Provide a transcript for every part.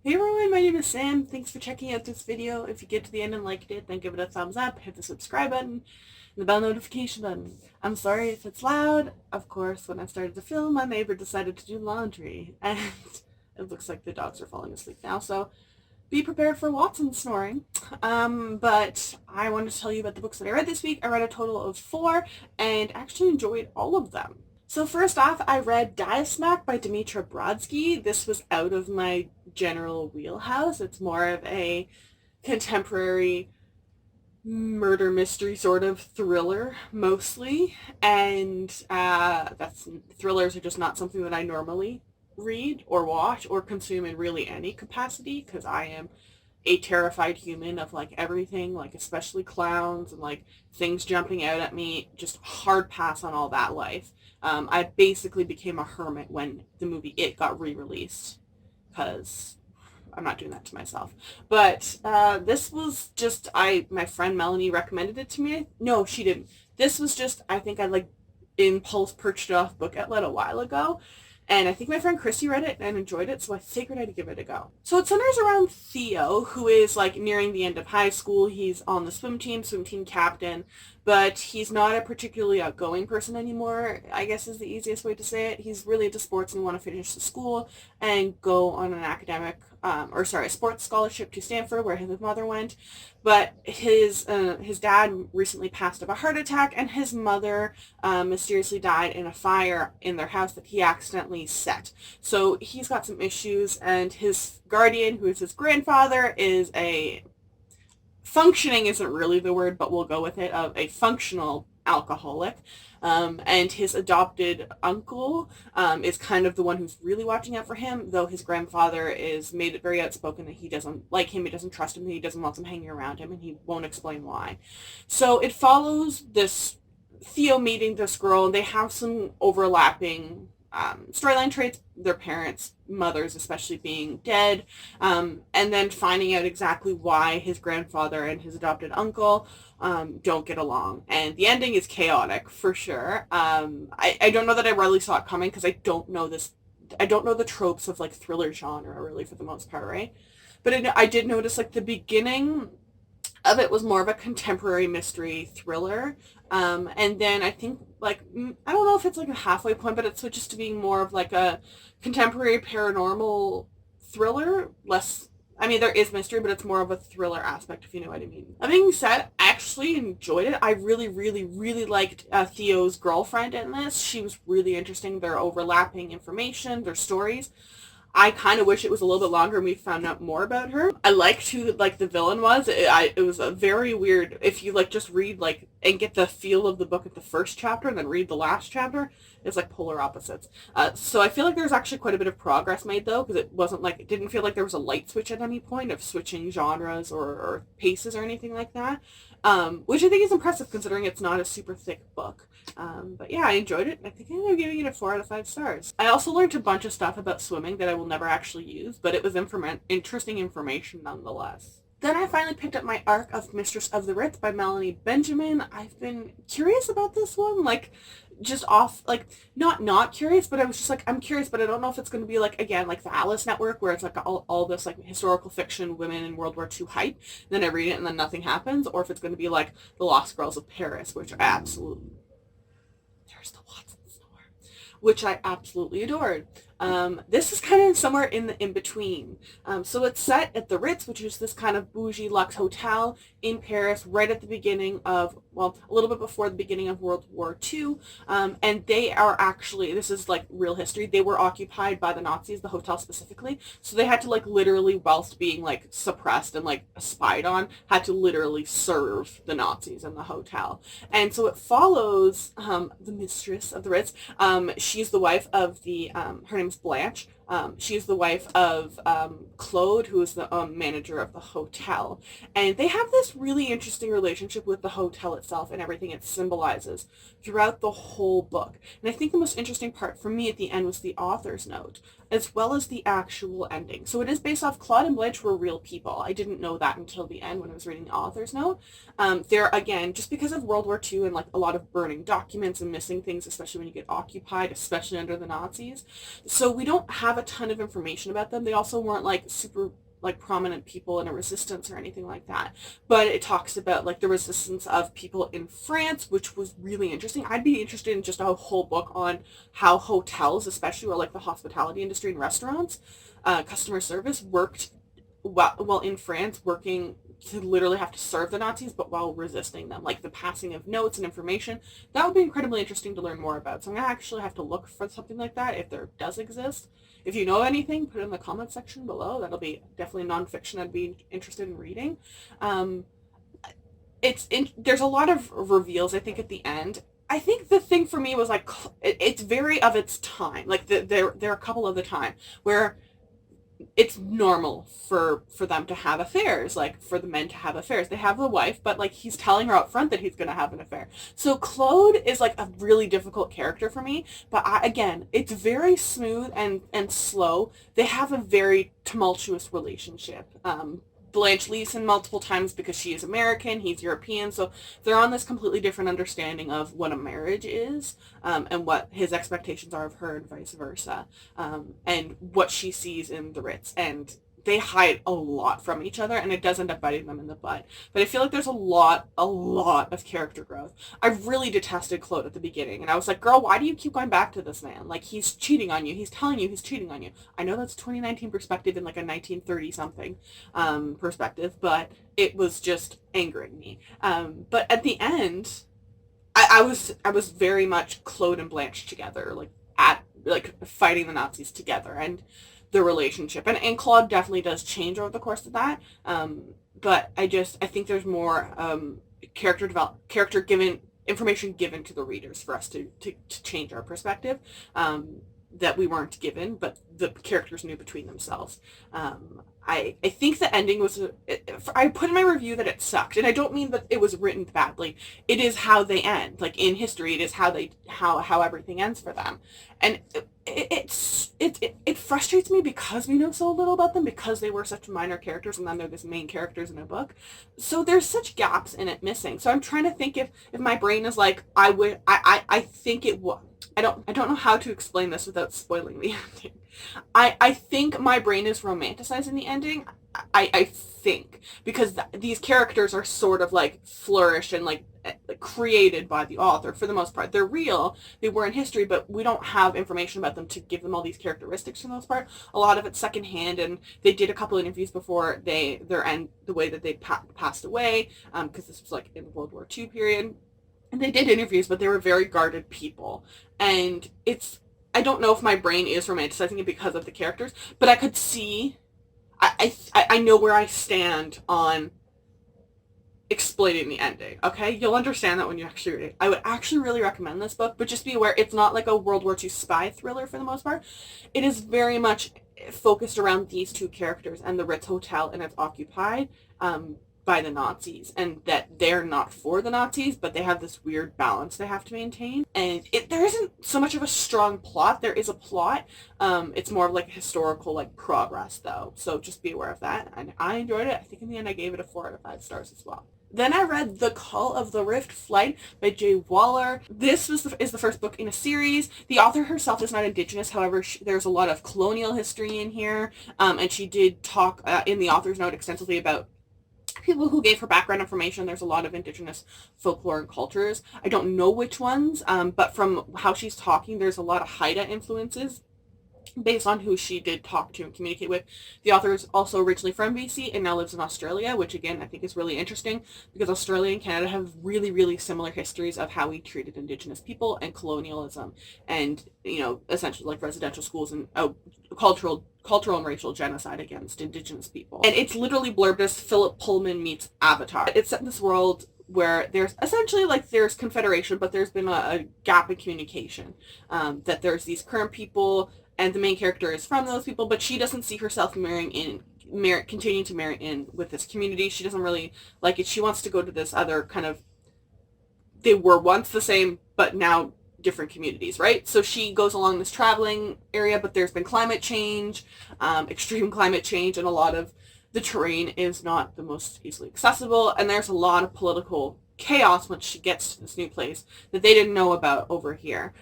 Hey everyone, my name is Sam. Thanks for checking out this video. If you get to the end and liked it, then give it a thumbs up, hit the subscribe button, and the bell notification button. I'm sorry if it's loud. Of course, when I started to film, my neighbor decided to do laundry, and it looks like the dogs are falling asleep now, so be prepared for Watson snoring. But I wanted to tell you about the books that I read this week. I read a total of 4, and actually enjoyed all of them. So first off, I read Sassenach by Dimitra Brodsky. This was out of my general wheelhouse. It's more of a contemporary murder mystery sort of thriller, mostly. And thrillers are just not something that I normally read or watch or consume in really any capacity, because I am a terrified human of like everything, like especially clowns and like things jumping out at me. Just hard pass on all that life. I basically became a hermit when the movie It got re-released, because I'm not doing that to myself. But this was just, my friend Melanie recommended it to me. No, she didn't. This was just, I think I like impulse purchased it off Book Outlet a while ago. And I think my friend Christy read it and enjoyed it, so I figured I'd give it a go. So it centers around Theo, who is like nearing the end of high school. He's on the swim team captain, but he's not a particularly outgoing person anymore, I guess is the easiest way to say it. He's really into sports and want to finish the school and go on an a sports scholarship to Stanford, where his mother went. But his dad recently passed of a heart attack, and his mother mysteriously died in a fire in their house that he accidentally set. So he's got some issues, and his guardian, who is his grandfather, is a functioning isn't really the word, but we'll go with it, of a functional alcoholic. And his adopted uncle is kind of the one who's really watching out for him, though his grandfather is made it very outspoken that he doesn't like him, he doesn't trust him, he doesn't want him hanging around him, and he won't explain why. So it follows this Theo meeting this girl, and they have some overlapping storyline traits, their parents, mothers especially, being dead, and then finding out exactly why his grandfather and his adopted uncle don't get along. And the ending is chaotic, for sure. I don't know that I really saw it coming, because I don't know the tropes of like thriller genre, really, for the most part, right? But I did notice like the beginning of it was more of a contemporary mystery thriller, and then I think like I don't know if it's like a halfway point, but it switches to being more of like a contemporary paranormal thriller. There is mystery, but it's more of a thriller aspect, if you know what I mean. That being said, I actually enjoyed it. I really, really, really liked Theo's girlfriend in this. She was really interesting. Their overlapping information, their stories. I kind of wish it was a little bit longer and we found out more about her. I liked who the villain was. It was a very weird, if you like just read like and get the feel of the book at the first chapter and then read the last chapter, it's like polar opposites. So I feel like there's actually quite a bit of progress made, though, because it didn't feel like there was a light switch at any point of switching genres or paces or anything like that, which I think is impressive considering it's not a super thick book. But yeah, I enjoyed it. I think I ended up giving it a 4 out of 5 stars. I also learned a bunch of stuff about swimming that I will never actually use, but it was interesting information nonetheless. Then I finally picked up my arc of Mistress of the Ritz by Melanie Benjamin. I've been curious about this one, like just off, like not curious, but I was just like, I'm curious, but I don't know if it's going to be like, again, like the Alice Network, where it's like all this like historical fiction, women in World War II hype, then I read it and then nothing happens, or if it's going to be like The Lost Girls of Paris, which I absolutely, there's the Watsons somewhere, which I absolutely adored. This is kind of somewhere in between. So it's set at the Ritz, which is this kind of bougie luxe hotel in Paris, right at the beginning of, well, a little bit before the beginning of World War II. And they are actually, this is like real history, they were occupied by the Nazis, the hotel specifically. So they had to like literally, whilst being like suppressed and like spied on, had to literally serve the Nazis in the hotel. And so it follows the Mistress of the Ritz. She's the wife of her name's Blanche. She's the wife of Claude, who is the manager of the hotel. And they have this really interesting relationship with the hotel itself and everything it symbolizes throughout the whole book. And I think the most interesting part for me at the end was the author's note, as well as the actual ending. So it is based off, Claude and Blanche were real people. I didn't know that until the end when I was reading the author's note. They're, again, just because of World War II and like a lot of burning documents and missing things, especially when you get occupied, especially under the Nazis. So we don't have a ton of information about them. They also weren't like super like prominent people in a resistance or anything like that. But it talks about like the resistance of people in France, which was really interesting. I'd be interested in just a whole book on how hotels, especially, or like the hospitality industry and restaurants, customer service worked while in France, working to literally have to serve the Nazis, but while resisting them, like the passing of notes and information. That would be incredibly interesting to learn more about. So I'm going to actually have to look for something like that if there does exist. If you know anything, put it in the comment section below. That'll be definitely nonfiction I'd be interested in reading. There's a lot of reveals, I think, at the end. I think the thing for me was like, it's very of its time. Like there are a couple of the time where it's normal for them to have affairs, like for the men to have affairs. They have the wife, but like he's telling her up front that he's going to have an affair. So Claude is like a really difficult character for me, but again, it's very smooth and slow. They have a very tumultuous relationship. Blanche leaves him multiple times because she is American, he's European, so they're on this completely different understanding of what a marriage is, and what his expectations are of her and vice versa, and what she sees in the Ritz. And they hide a lot from each other, and it does end up biting them in the butt. But I feel like there's a lot of character growth. I really detested Claude at the beginning, and I was like, girl, why do you keep going back to this man? Like, he's cheating on you. He's telling you he's cheating on you. I know that's 2019 perspective in like a 1930-something perspective, but it was just angering me. But at the end, I was very much Claude and Blanche together, like fighting the Nazis together, and the relationship. And Claude definitely does change over the course of that. But I think there's more character given, information given to the readers for us to change our perspective, that we weren't given, but the characters knew between themselves. I think the ending was, I put in my review that it sucked, and I don't mean that it was written badly. It is how they end. Like in history, it is how everything ends for them. And it frustrates me because we know so little about them, because they were such minor characters and then they're these main characters in a book. So there's such gaps in it missing. So I'm trying to think if my brain is like, I think it was. I don't know how to explain this without spoiling the ending. I think my brain is romanticizing the ending. I think, because these characters are sort of like flourished and like created by the author for the most part. They're real. They were in history, but we don't have information about them to give them all these characteristics for the most part. A lot of it's secondhand, and they did a couple of interviews before the way that they passed away, because this was like in the World War II period. And they did interviews, but they were very guarded people. And I don't know if my brain is romanticizing it because of the characters, but I could see, I know where I stand on explaining the ending, okay? You'll understand that when you actually read it. I would actually really recommend this book, but just be aware, it's not like a World War II spy thriller for the most part. It is very much focused around these two characters and the Ritz Hotel, and it's occupied by the Nazis, and that they're not for the Nazis, but they have this weird balance they have to maintain. And there isn't so much of a strong plot. There is a plot. It's more of like a historical like progress though. So just be aware of that. And I enjoyed it. I think in the end I gave it a 4 out of 5 stars as well. Then I read The Call of the Rift Flight by Jay Waller. This is the first book in a series. The author herself is not Indigenous, however, there's a lot of colonial history in here, and she did talk in the author's note extensively about people who gave her background information. There's a lot of Indigenous folklore and cultures. I don't know which ones, but from how she's talking, there's a lot of Haida influences based on who she did talk to and communicate with. The author is also originally from BC and now lives in Australia, which again I think is really interesting, because Australia and Canada have really, really similar histories of how we treated Indigenous people and colonialism, and essentially like residential schools and cultural and racial genocide against Indigenous people. And it's literally blurbed as Philip Pullman meets Avatar. It's set in this world where there's essentially there's confederation, but there's been a gap in communication, that there's these current people, and the main character is from those people, but she doesn't see herself continuing to marry in with this community. She doesn't really like it. She wants to go to this other kind of, they were once the same, but now different communities, right? So she goes along this traveling area, but there's been climate change, extreme climate change, and a lot of the terrain is not the most easily accessible, and there's a lot of political chaos when she gets to this new place that they didn't know about over here.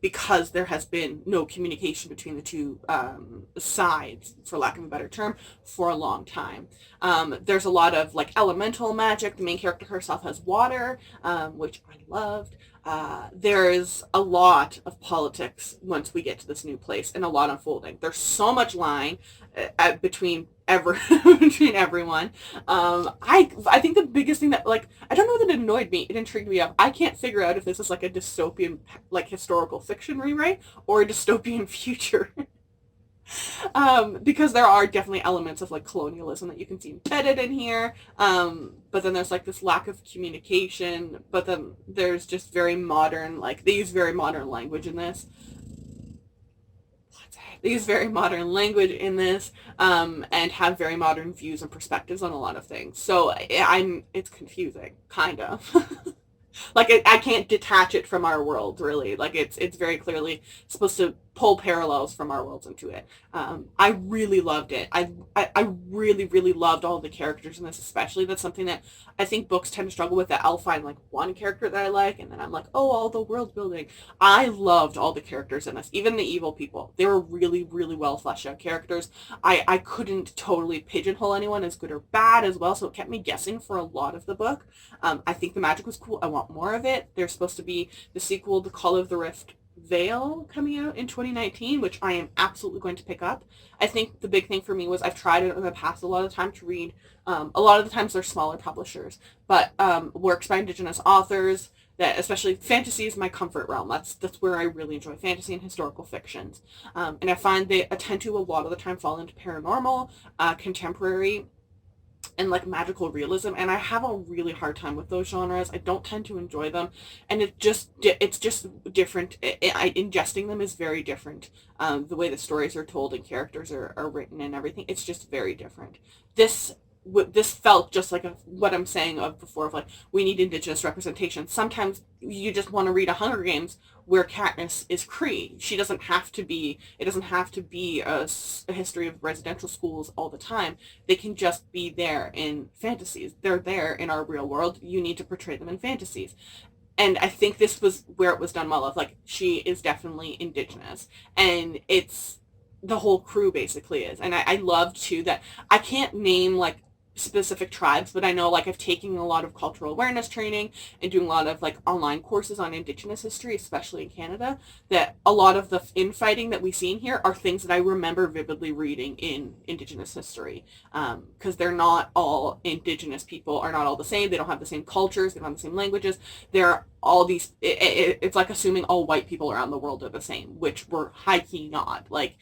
because there has been no communication between the two sides, for lack of a better term, for a long time. There's a lot of like elemental magic. The main character herself has water, which I loved. There's a lot of politics once we get to this new place, and a lot unfolding. There's so much lying between between everyone. I think the biggest thing that, like, I don't know that it annoyed me, it intrigued me up. I can't figure out if this is like a dystopian, like, historical fiction rewrite or a dystopian future. Because there are definitely elements of like colonialism that you can see embedded in here. But then there's like this lack of communication, but then there's just very modern, like, they use very modern language in this. They use very modern language in this, and have very modern views and perspectives on a lot of things. So it's confusing, kind of. Like, I can't detach it from our world, really. Like, it's very clearly supposed to pull parallels from our worlds into it. I really loved it. I really, really loved all the characters in this, especially. That's something that I think books tend to struggle with, that I'll find, like, one character that I like, and then I'm like, oh, all the world building. I loved all the characters in this, even the evil people. They were really, really well fleshed out characters. I couldn't totally pigeonhole anyone as good or bad as well, so it kept me guessing for a lot of the book. I think the magic was cool. I want more of it. There's supposed to be the sequel, The Call of the Rift Veil, coming out in 2019, which I am absolutely going to pick up. I think the big thing for me was I've tried it in the past a lot of the time to read. A lot of the times they're smaller publishers, but works by Indigenous authors. That, especially fantasy, is my comfort realm. That's where I really enjoy fantasy and historical fictions. And I find they tend to a lot of the time fall into paranormal, contemporary, and like magical realism, and I have a really hard time with those genres. I don't tend to enjoy them, and it's just different. Ingesting them is very different. The way the stories are told and characters are written and everything, it's just very different. This felt just like what I'm saying of before, of like, we need Indigenous representation. Sometimes you just want to read a Hunger Games where Katniss is Cree. It doesn't have to be a history of residential schools all the time. They can just be there in fantasies. They're there in our real world. You need to portray them in fantasies. And I think this was where it was done well, of like, she is definitely Indigenous, and it's the whole crew basically is. And I loved too that I can't name like specific tribes, but I know, like, I've taken a lot of cultural awareness training and doing a lot of like online courses on Indigenous history, especially in Canada, that a lot of the infighting that we see in here are things that I remember vividly reading in Indigenous history, because they're not all Indigenous people are not all the same. They don't have the same cultures, they don't have the same languages. They're all these, it's like assuming all white people around the world are the same, which we're high-key not. Like,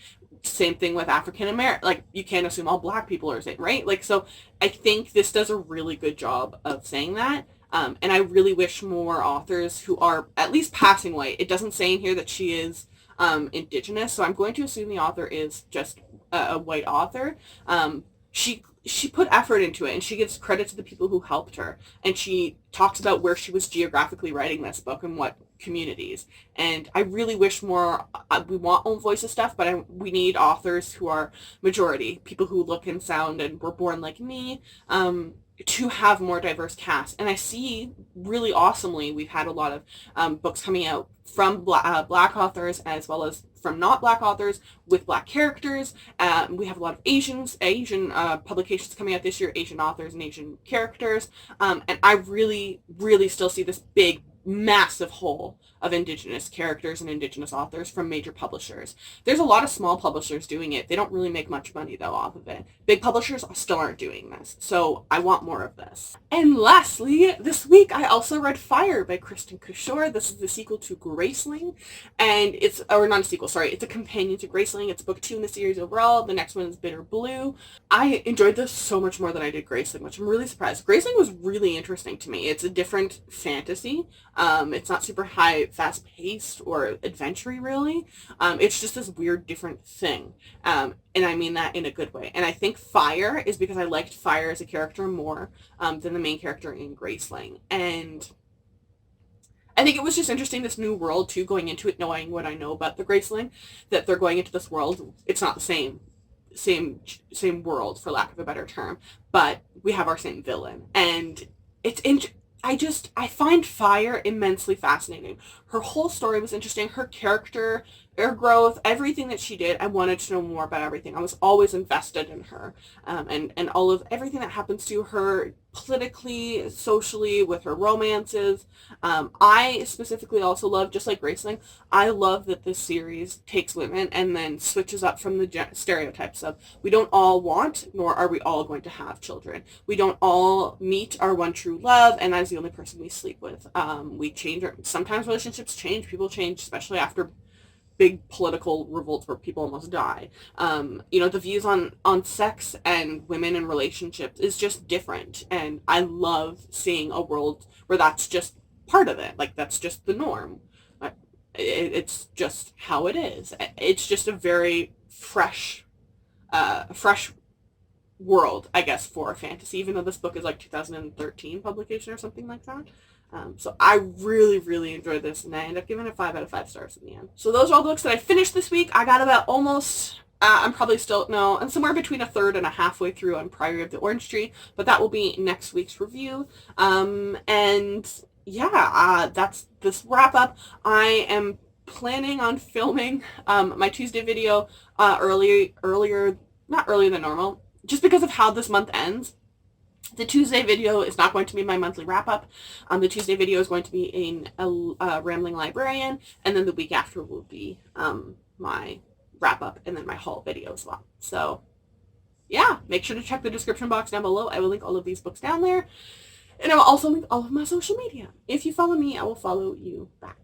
same thing with African American. Like, you can't assume all black people are the same, right? Like, so I think this does a really good job of saying that. And I really wish more authors who are at least passing white. It doesn't say in here that she is Indigenous, so I'm going to assume the author is just a white author. She put effort into it, and she gives credit to the people who helped her, and she talks about where she was geographically writing this book and what communities. And I really wish more, we want own voices stuff, but we need authors who are majority, people who look and sound and were born like me, to have more diverse casts. And I see really awesomely we've had a lot of books coming out from black authors as well as from not black authors with black characters. We have a lot of Asian publications coming out this year, Asian authors and Asian characters. And I really, really still see this big, massive hole of Indigenous characters and Indigenous authors from major publishers. There's a lot of small publishers doing it. They don't really make much money, though, off of it. Big publishers still aren't doing this, so I want more of this. And lastly, this week I also read Fire by Kristen Couture. This is the sequel to Graceling, and it's a companion to Graceling. It's book 2 in the series overall. The next one is Bitter Blue. I enjoyed this so much more than I did Graceling, which I'm really surprised. Graceling was really interesting to me. It's a different fantasy. It's not super high, fast-paced or adventure-y, really. It's just this weird, different thing. And I mean that in a good way. And I think Fire is because I liked Fire as a character more than the main character in Graceling. And I think it was just interesting, this new world, too, going into it, knowing what I know about the Graceling, that they're going into this world. It's not the same world, for lack of a better term, but we have our same villain. And it's I find Fire immensely fascinating. her whole story was interesting. Her character, her growth, everything that she did, I wanted to know more about everything. I was always invested in her, and all of everything that happens to her politically, socially, with her romances. I specifically also love, just like Graceling, I love that this series takes women and then switches up from the stereotypes of we don't all want, nor are we all going to have children. We don't all meet our one true love, and that is the only person we sleep with. We change. Sometimes relationships change. People change, especially after big political revolts where people almost die. The views on sex and women and relationships is just different, and I love seeing a world where that's just part of it. Like, that's just the norm. It's just how it is. It's just a very fresh world, I guess, for fantasy, even though this book is like 2013 publication or something like that. So I really, really enjoyed this, and I ended up giving it 5 out of 5 stars in the end. So those are all the books that I finished this week. I got about almost, I'm probably still, no, I'm somewhere between a third and a halfway through on Priory of the Orange Tree, but that will be next week's review. And yeah, that's this wrap up. I am planning on filming my Tuesday video not earlier than normal, just because of how this month ends. The Tuesday video is not going to be my monthly wrap-up. The Tuesday video is going to be in a Rambling Librarian, and then the week after will be my wrap-up and then my haul video as well. So, yeah, make sure to check the description box down below. I will link all of these books down there, and I will also link all of my social media. If you follow me, I will follow you back.